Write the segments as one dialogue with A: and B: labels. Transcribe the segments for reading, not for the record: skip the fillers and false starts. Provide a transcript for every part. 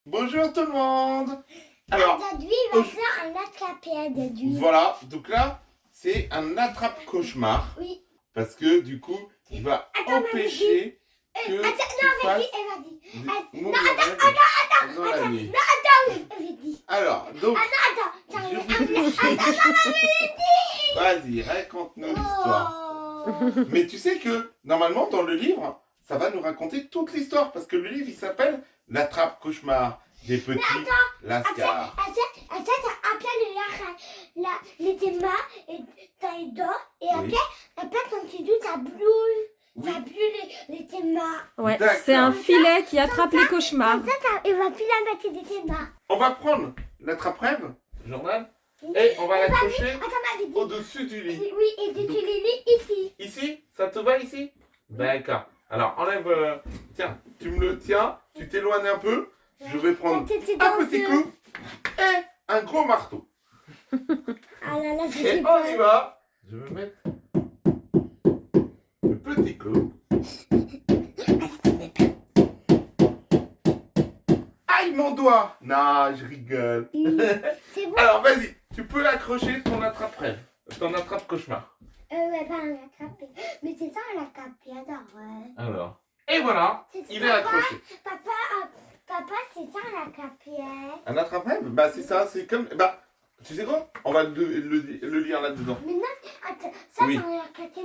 A: Bonjour tout le monde. Alors,
B: Aujourd'hui, il va faire un attrapé d'aujourd'hui.
A: voilà, donc là, c'est un attrape-cauchemar.
B: Oui.
A: Parce que du coup, il va empêcher que tu fasses
B: vas-y.
A: mauvais rêves dans la nuit.
B: Vas-y.
A: Alors, donc,
B: Attends.
A: je vous dis... Vas-y, raconte-nous l'histoire. Mais tu sais que, normalement, dans le livre, ça va nous raconter toute l'histoire. Parce que le livre, il s'appelle L'attrape-cauchemar des petits lascars.
B: Après, les thémas, et t'as les dents, et après, quand tu douces, ça brûle.
A: Oui.
B: Ça brûle les thémas.
C: Ouais,
A: D'accord.
C: c'est un filet qui attrape les cauchemars.
B: Comme ça, il va plus la mettre des thémas.
A: On va prendre l'attrape-rêve, Jordan, et on va l'accrocher
B: Attends, ma vie.
A: au-dessus du lit.
B: Oui, et tu les lis ici.
A: Ici? Ça te va ici? D'accord. Alors, enlève... tiens, tu me le tiens, tu t'éloignes un peu. Je vais prendre un petit coup et un gros marteau.
B: Ah là là,
A: Et
B: c'est
A: on y va. Je vais mettre le petit clou. Aïe, mon doigt! Non, je rigole.
B: C'est bon.
A: Alors, vas-y, tu peux accrocher ton attrape-rêve, ton attrape-cauchemar.
B: Ouais, pas un attrapé. Mais c'est ça un attrapé, attends. Ouais.
A: Alors, et voilà, il est accroché.
B: Papa, c'est ça un attrapé.
A: Un attrape-rêve? Bah, c'est ça, c'est comme... Bah, tu sais quoi? On va le lire là-dedans.
B: Mais non, attends, ça
A: Oui.
B: c'est un attrapé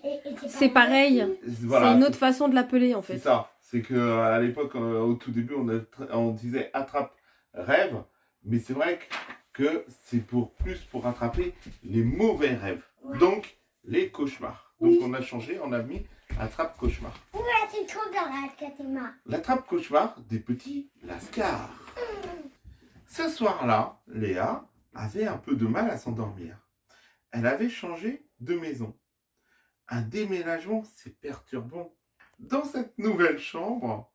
B: et
C: C'est pareil.
A: Voilà,
C: C'est une autre façon de l'appeler en
A: c'est
C: fait.
A: ça. C'est qu'à l'époque, au tout début, on disait attrape-rêve. Mais c'est vrai que c'est plus pour attraper les mauvais rêves.
B: Ouais.
A: Donc, les cauchemars. Donc,
B: Oui.
A: on a changé, on a mis attrape-cauchemar.
B: Ouais, c'est trop bien l'attrapé.
A: L'attrape-cauchemar des petits lascars. Ce soir-là, Léa avait un peu de mal à s'endormir. Elle avait changé de maison. Un déménagement, c'est perturbant. Dans cette nouvelle chambre,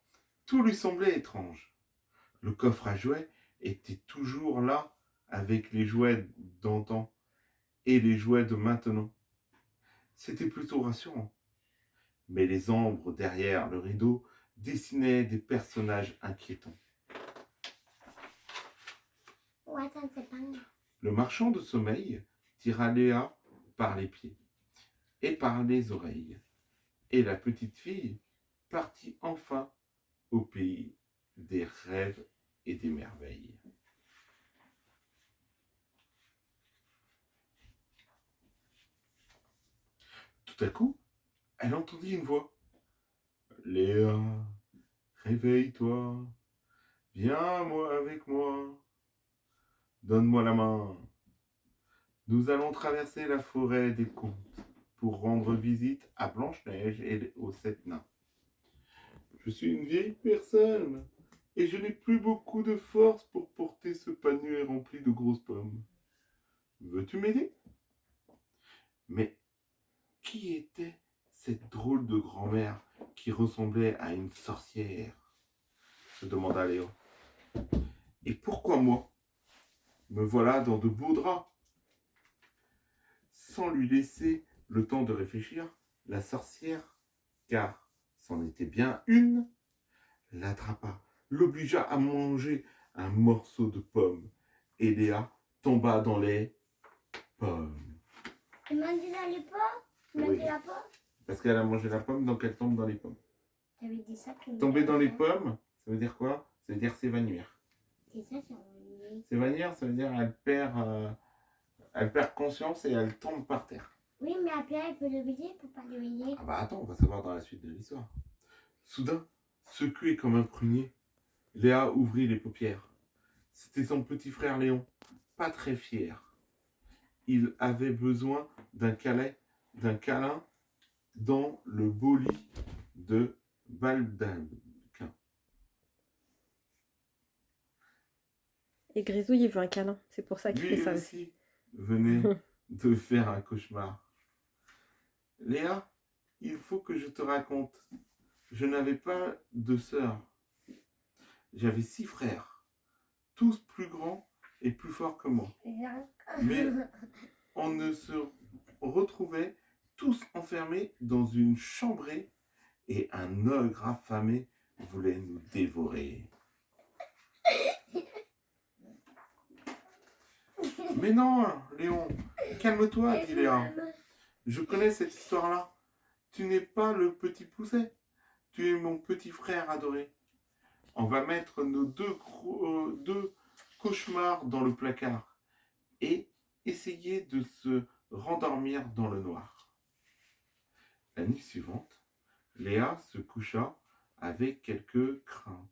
A: tout lui semblait étrange. Le coffre à jouets était toujours là avec les jouets d'antan et les jouets de maintenant. C'était plutôt rassurant. Mais les ombres derrière le rideau dessinaient des personnages inquiétants.
B: Ouais, attends, c'est pas grave.
A: Le marchand de sommeil tira Léa par les pieds et par les oreilles. Et la petite fille partit enfin au pays des rêves et des merveilles. Tout à coup, elle entendit une voix. « Léa, réveille-toi, viens moi avec moi, donne-moi la main. Nous allons traverser la forêt des contes pour rendre visite à Blanche-Neige et aux 7 nains. Je suis une vieille personne et je n'ai plus beaucoup de force pour porter ce panier rempli de grosses pommes. Veux-tu m'aider ?» Mais qui était cette drôle de grand-mère qui ressemblait à une sorcière ? Se demanda Léo. Et pourquoi moi ? Me voilà dans de beaux draps. Sans lui laisser le temps de réfléchir, la sorcière, car c'en était bien une, l'attrapa, l'obligea à manger un morceau de pomme, et Léa tomba dans les pommes.
B: Tu m'as dit dans les pommes? Tu m'as
A: Oui.
B: dit la pomme?
A: Parce qu'elle a mangé la pomme, donc elle tombe dans les pommes.
B: T'avais dit ça que
A: Tomber dans les pommes, ça veut dire quoi? Ça veut dire s'évanouir.
B: C'est ça, c'est un...
A: S'évanouir, ça veut dire elle perd conscience et elle tombe par terre.
B: Oui, mais après, elle peut l'oublier, elle peut pas l'oublier.
A: Ah bah attends, on va savoir dans la suite de l'histoire. Soudain, secouée comme un prunier, Léa ouvrit les paupières. C'était son petit frère Léon, pas très fier. Il avait besoin d'un câlin dans le beau lit de Baldaquin.
C: Et Grisouille, il veut un câlin. C'est pour ça qu'il fait
A: Lui
C: ça aussi.
A: aussi venait de faire un cauchemar. Léa, il faut que je te raconte. Je n'avais pas de sœur. J'avais 6 frères, tous plus grands et plus forts que moi. Mais on ne se retrouvait tous enfermés dans une chambrée et un ogre affamé voulait nous dévorer. Mais non, Léon, calme-toi, dit Léa. Je connais cette histoire-là. Tu n'es pas le petit pousset. Tu es mon petit frère adoré. On va mettre nos deux cauchemars dans le placard et essayer de se rendormir dans le noir. La nuit suivante, Léa se coucha avec quelques craintes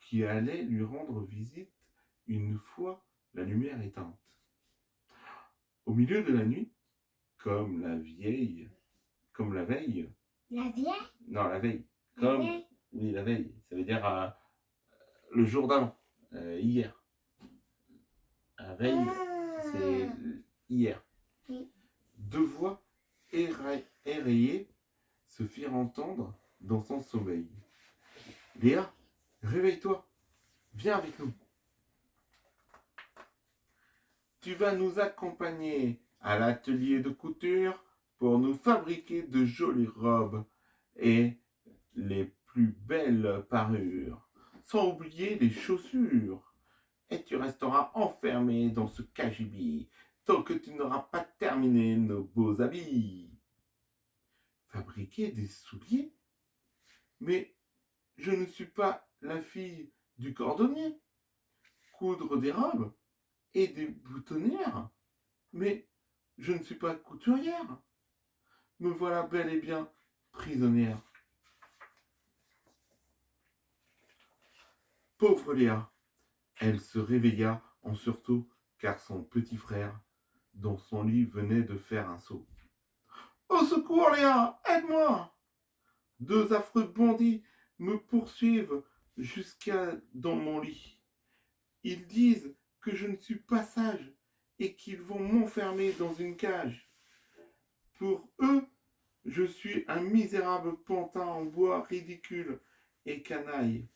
A: qui allaient lui rendre visite une fois la lumière éteinte. Au milieu de la nuit, comme la veille,
B: La vieille?
A: non la veille,
B: La
A: comme,
B: vieille?
A: oui la veille, ça veut dire le jour d'avant, hier. La veille, c'est hier.
B: Oui.
A: Deux voix éraillées se firent entendre dans son sommeil. Léa, réveille-toi, viens avec nous. Tu vas nous accompagner à l'atelier de couture pour nous fabriquer de jolies robes et les plus belles parures, sans oublier les chaussures. Et tu resteras enfermé dans ce cagibi tant que tu n'auras pas terminé nos beaux habits. Fabriquer des souliers? Mais je ne suis pas la fille du cordonnier. Coudre des robes et des boutonnières? Mais je ne suis pas couturière. Me voilà bel et bien prisonnière. Pauvre Léa, elle se réveilla en sursaut car son petit frère, dans son lit, venait de faire un saut. Au secours, Léa, aide-moi! Deux affreux bandits me poursuivent jusqu'à dans mon lit. Ils disent que je ne suis pas sage et qu'ils vont m'enfermer dans une cage. Pour eux, je suis un misérable pantin en bois ridicule et canaille.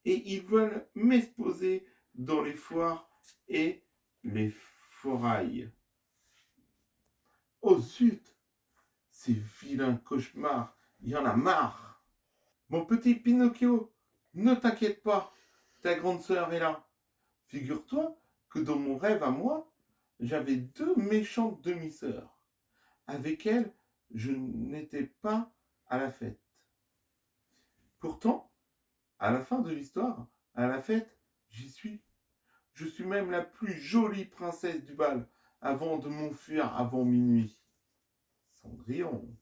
A: Et ils veulent m'exposer dans les foires et les forailles. Oh zut! Ces vilains cauchemars, il y en a marre! Mon petit Pinocchio, ne t'inquiète pas, ta grande sœur est là. Figure-toi que dans mon rêve à moi, j'avais deux méchantes demi-sœurs. Avec elles, je n'étais pas à la fête. Pourtant, à la fin de l'histoire, à la fête, j'y suis. Je suis même la plus jolie princesse du bal, avant de m'enfuir avant minuit. Cendrillon.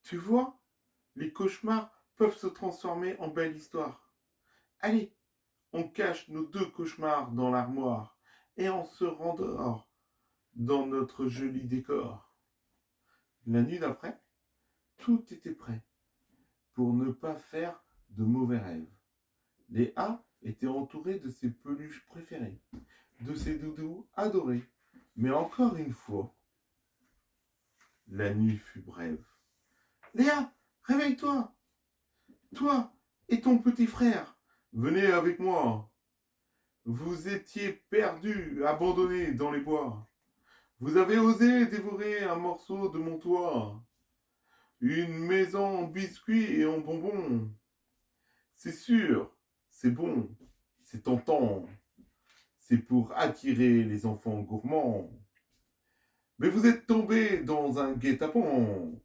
A: Tu vois, les cauchemars peuvent se transformer en belle histoire. Allez, on cache nos deux cauchemars dans l'armoire et on se rendort dans notre joli décor. La nuit d'après, tout était prêt pour ne pas faire de mauvais rêves. Léa était entourée de ses peluches préférées, de ses doudous adorés. Mais encore une fois, la nuit fut brève. Léa, réveille-toi! Toi et ton petit frère, venez avec moi. Vous étiez perdus, abandonnés dans les bois. Vous avez osé dévorer un morceau de mon toit. Une maison en biscuits et en bonbons. C'est sûr, c'est bon, c'est tentant. C'est pour attirer les enfants gourmands. Mais vous êtes tombés dans un guet-apens.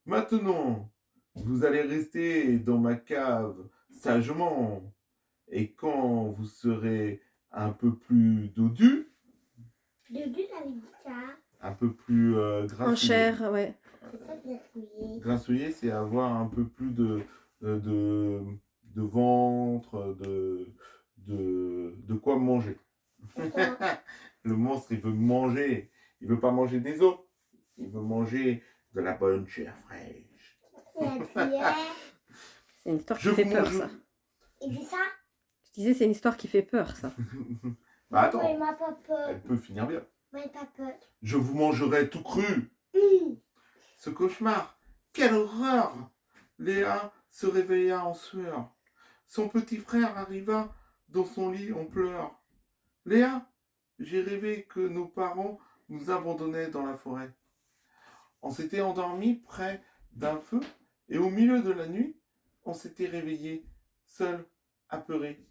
A: Maintenant, vous allez rester dans ma cave sagement. Et quand vous serez un peu plus dodu,
B: Dodu, ça veut dire ça.
A: un peu plus
C: En
A: grassouillé.
C: chair, ouais.
B: C'est ça que j'ai
A: Grassouillé, c'est avoir un peu plus de ventre, de quoi manger. Le monstre, il veut manger. Il veut pas manger des os. Il veut manger de la bonne chair fraîche.
C: C'est une histoire qui
A: Je
C: fait
A: vous
C: peur,
A: mange-
C: ça.
B: Et puis ça?
C: Je disais, c'est une histoire qui fait peur, ça.
A: Bah
B: Moi,
A: attends,
B: il m'a pas peur.
A: elle peut finir bien.
B: Moi, il m'a pas peur.
A: Je vous mangerai tout cru. Ce cauchemar, quelle horreur! Léa se réveilla en sueur. Son petit frère arriva dans son lit en pleurs. Léa, j'ai rêvé que nos parents nous abandonnaient dans la forêt. On s'était endormi près d'un feu et au milieu de la nuit, on s'était réveillé, seul, apeuré.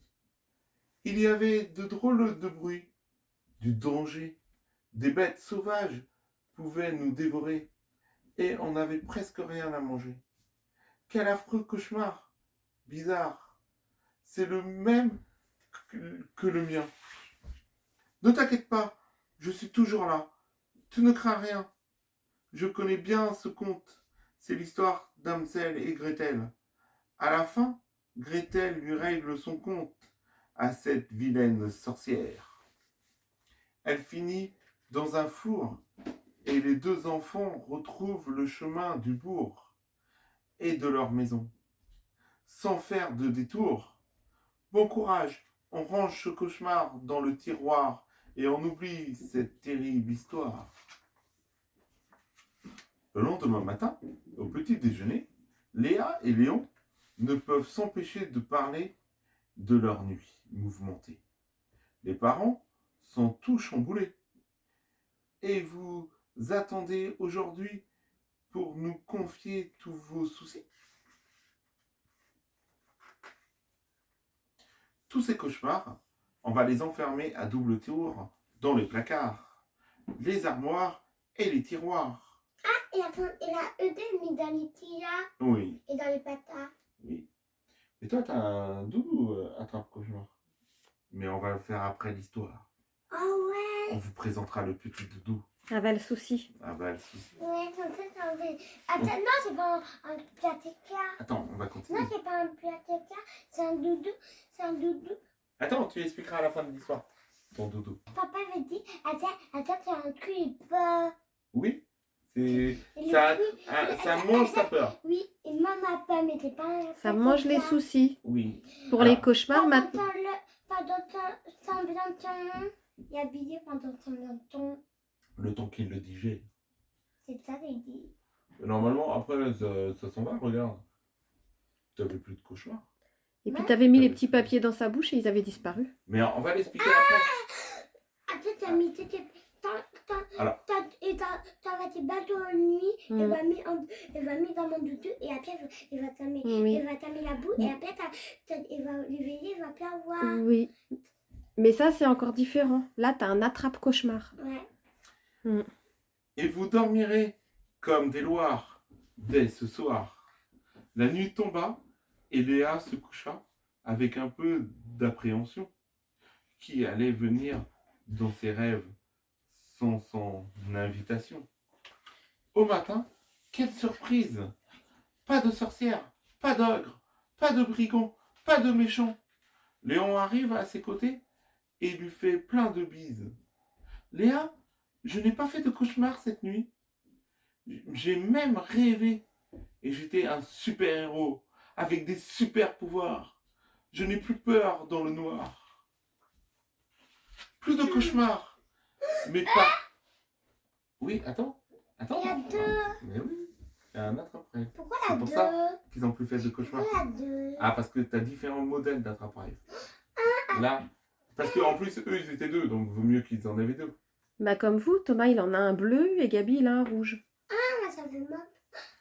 A: Il y avait de drôles de bruits du danger. Des bêtes sauvages pouvaient nous dévorer et on n'avait presque rien à manger. Quel affreux cauchemar! Bizarre. C'est le même que le mien. Ne t'inquiète pas, je suis toujours là. Tu ne crains rien. Je connais bien ce conte. C'est l'histoire d'Amsel et Gretel. À la fin, Gretel lui règle son compte à cette vilaine sorcière. Elle finit dans un four et les deux enfants retrouvent le chemin du bourg et de leur maison. Sans faire de détour. Bon courage, on range ce cauchemar dans le tiroir et on oublie cette terrible histoire. Le lendemain matin, au petit déjeuner, Léa et Léon ne peuvent s'empêcher de parler de leur nuit mouvementée. Les parents sont tous chamboulés. Et vous attendez aujourd'hui pour nous confier tous vos soucis? Tous ces cauchemars, on va les enfermer à double tour dans les placards, les armoires et les tiroirs.
B: Il a mis dans les tiras
A: Oui,
B: et dans les patates.
A: oui. Et toi, t'as un doudou attrape-cauchemar. Mais on va le faire après l'histoire.
B: Oh ouais.
A: On vous présentera le petit doudou.
C: Ah bah le souci.
A: Ah bah, le souci.
B: Ouais, comme ça fait. Attends, non, c'est pas un piatéka.
A: Attends, on va continuer.
B: Non, c'est pas un piatéka, c'est un doudou. C'est un doudou.
A: Attends, tu expliqueras à la fin de l'histoire. Ton doudou.
B: Papa me dit, attends, c'est un creeper.
A: Oui, c'est...
B: Et
A: Ça,
B: le creep-
A: ça mange ta peur.
B: Oui, et maman pas, mais c'est pas un
C: Ça mange les
B: piatéka.
C: soucis.
A: Oui.
C: Pour
A: Alors,
C: les cauchemars, maintenant.
B: Pendant ton il est habillé pendant ton
A: le temps qu'il le digère.
B: c'est ça, il dit.
A: Normalement, après, ça s'en va, regarde. T'avais plus de cauchemars.
C: Et puis t'avais mis les petits papiers dans sa bouche et ils avaient disparu.
A: Mais on va l'expliquer après.
B: Après, t'as mis tes
A: Alors.
B: t'as tes bateaux en nuit,
C: Mm.
B: il va mis dans mon doudou et après il va t'amener
C: Oui.
B: la boue et après il va lui veiller, il va pleuvoir.
C: Oui. Mais ça, c'est encore différent. Là, t'as un attrape-cauchemar.
B: Ouais.
A: Et vous dormirez comme des loirs dès ce soir. La nuit tomba et Léa se coucha avec un peu d'appréhension. Qui allait venir dans ses rêves sans son invitation? Au matin, quelle surprise! Pas de sorcière, pas d'ogre, pas de brigand, pas de méchant. Léon arrive à ses côtés et lui fait plein de bises. Léa, je n'ai pas fait de cauchemar cette nuit. J'ai même rêvé et j'étais un super-héros avec des super pouvoirs. Je n'ai plus peur dans le noir. Plus de cauchemars. Mais pas... Oui, attends.
B: Il y a deux.
A: Mais oui, il y a un attrape-rêve.
B: Pourquoi
A: C'est
B: la
A: pour
B: deux?
A: ça qu'ils n'ont plus fait de cauchemars.
B: Pourquoi la deux?
A: Ah, parce que tu as différents modèles d'attrape-rêve. Là, parce qu'en plus, eux, ils étaient deux, donc vaut mieux qu'ils en avaient deux.
C: Bah comme vous, Thomas, il en a un bleu et Gabi, il a un rouge.
B: Ah, moi ça fait mal.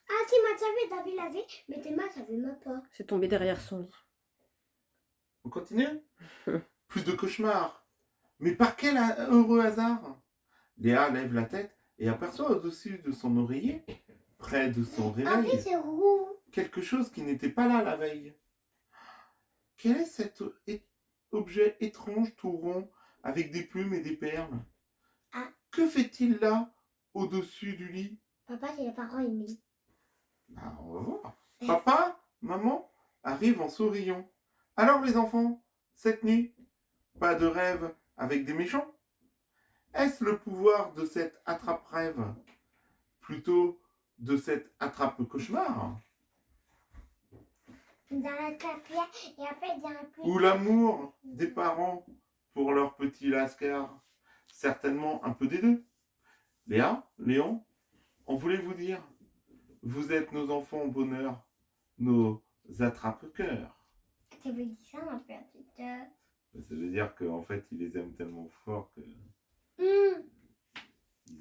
B: Ah si, moi ça fait David l'avait, mais tes mains ça fait même pas.
C: C'est tombé derrière son lit.
A: On continue? Plus de cauchemars. Mais par quel heureux hasard! Léa lève la tête et aperçoit au-dessus de son oreiller, près de son
B: Ah oui,
A: réveil,
B: c'est roux.
A: quelque chose qui n'était pas là la veille. Quel est cet objet étrange tout rond avec des plumes et des perles?
B: Ah.
A: Que fait-il là, au-dessus du lit?
B: Papa, c'est les parents aimés.
A: Ah, on va voir. Papa, maman arrivent en souriant. Alors les enfants, cette nuit, pas de rêve avec des méchants? Est-ce le pouvoir de cette attrape-rêve? Plutôt de cette attrape-cauchemar?
B: Dans la capière, et après il y a un peu.
A: Ou l'amour des parents pour leur petit lascar? Certainement un peu des deux. Léa, Léon, on voulait vous dire, vous êtes nos enfants au bonheur, nos attrape-cœurs.
B: Ça veut dire ça, ma petite.
A: Ça veut dire qu'en fait, ils les aiment tellement fort que...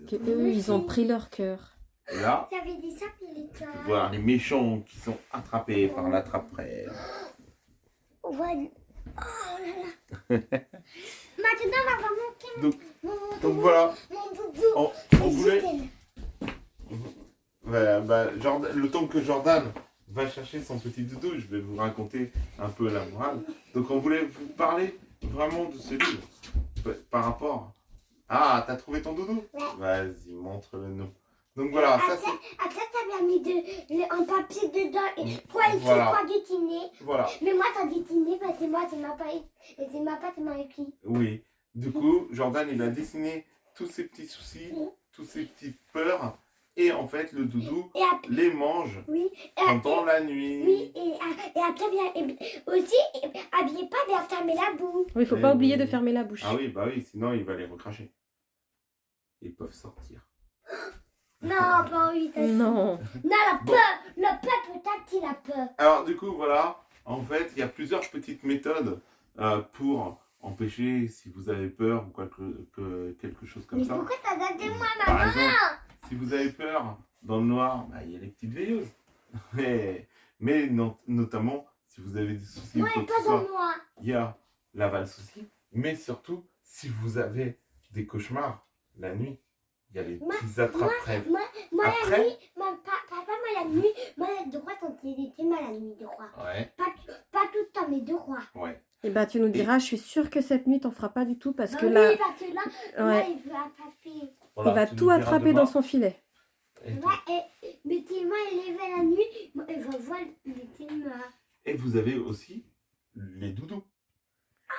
C: Que eux, ils ont pris leur cœur.
A: Et là,
B: Ça veut dire ça, puis les cœurs.
A: voir les méchants qui sont attrapés par l'attrape-rêve.
B: On voit. Oh là là. maintenant, on va montrer
A: Donc voilà,
B: mon doudou.
A: on voulait... Le temps que Jordan va chercher son petit doudou, je vais vous raconter un peu la morale. Donc on voulait vous parler vraiment de ce livre par rapport... Ah, t'as trouvé ton doudou?
B: Ouais.
A: Vas-y, montre-le nous. Donc voilà, ça c'est...
B: Après, t'as bien mis un papier dedans et pour écrire,
A: Voilà.
B: pour dessiner.
A: Voilà,
B: Mais moi, t'as dessiné, bah, c'est moi, c'est ma paille. Et c'est ma patte, c'est m'a écrit.
A: oui. Du coup, Jordan, il a dessiné tous ses petits soucis,
B: Oui.
A: toutes ses petites peurs. Et en fait, le doudou
B: Et après,
A: les mange
B: oui. Et
A: pendant
B: après,
A: la nuit.
B: oui, et après, bien, aussi, habillez pas, bien fermer la bouche.
C: Oui, il faut
A: Eh
C: pas oublier
A: oui.
C: de fermer la bouche.
A: Ah oui, bah oui, sinon il va les recracher. Ils peuvent sortir.
B: Non, pas envie, t'as dit.
C: Non.
B: Non, la
A: Bon.
B: peur, peut-être qu'il a peur.
A: Alors du coup, voilà, en fait, il y a plusieurs petites méthodes pour empêcher si vous avez peur ou quelque chose comme
B: Mais
A: ça.
B: pourquoi t'as gardé moi,
A: Par
B: maman?
A: exemple, si vous avez peur dans le noir, bah, il y a les petites veilleuses. Mais notamment, si vous avez des soucis
B: Moi,
A: ou quoi
B: et
A: que
B: pas
A: ce soit,
B: dans moi.
A: il y a la valse aussi. Mais surtout, si vous avez des cauchemars la nuit, il y a les petits attrape-rêves.
B: Moi, la
A: Après-
B: nuit, papa, moi, la nuit, moi, la droite, on était mal la nuit, de roi.
A: Ouais,
B: Pas tout le temps, mais de roi.
A: ouais.
C: Et bah tu nous diras, je suis sûre que cette nuit t'en feras pas du tout parce
B: Bah
C: que
B: oui,
C: là,
B: parce que là,
C: ouais.
B: il veut attraper.
A: Voilà,
C: il va
A: tu nous
C: tout
A: diras
C: attraper
A: demain.
C: dans son filet.
A: Et,
B: Mais moi, il est la nuit, moi, je vois les témoins.
A: et vous avez aussi les doudous.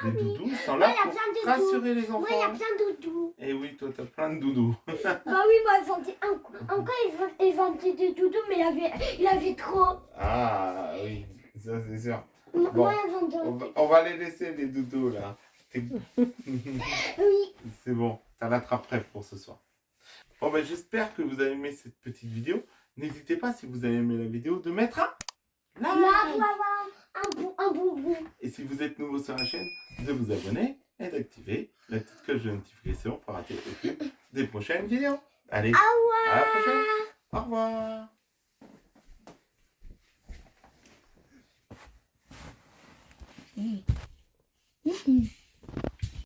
A: Les doudous sont
B: Moi,
A: là
B: il y a
A: pour
B: plein de doudous.
A: rassurer les
B: Moi, il y a
A: enfants.
B: plein de doudous.
A: Et oui, toi, t'as plein de doudous.
B: Bah oui, moi, encore, il vendait des doudous, mais il avait trop.
A: Ah oui, ça c'est sûr.
B: Moi,
A: Bon,
B: il vendait.
A: on va les laisser, les doudous, là.
B: Oui.
A: C'est bon, t'as l'attrape-rêve pour ce soir. Bon, ben, j'espère que vous avez aimé cette petite vidéo. N'hésitez pas, si vous avez aimé la vidéo, de mettre un
B: Là,
A: like.
B: pour avoir un bonbon.
A: Et si vous êtes nouveau sur la chaîne, de vous abonner et d'activer la petite cloche de notification pour rater aucune des prochaines vidéos. Allez, à la prochaine. Au revoir.
B: Mmh.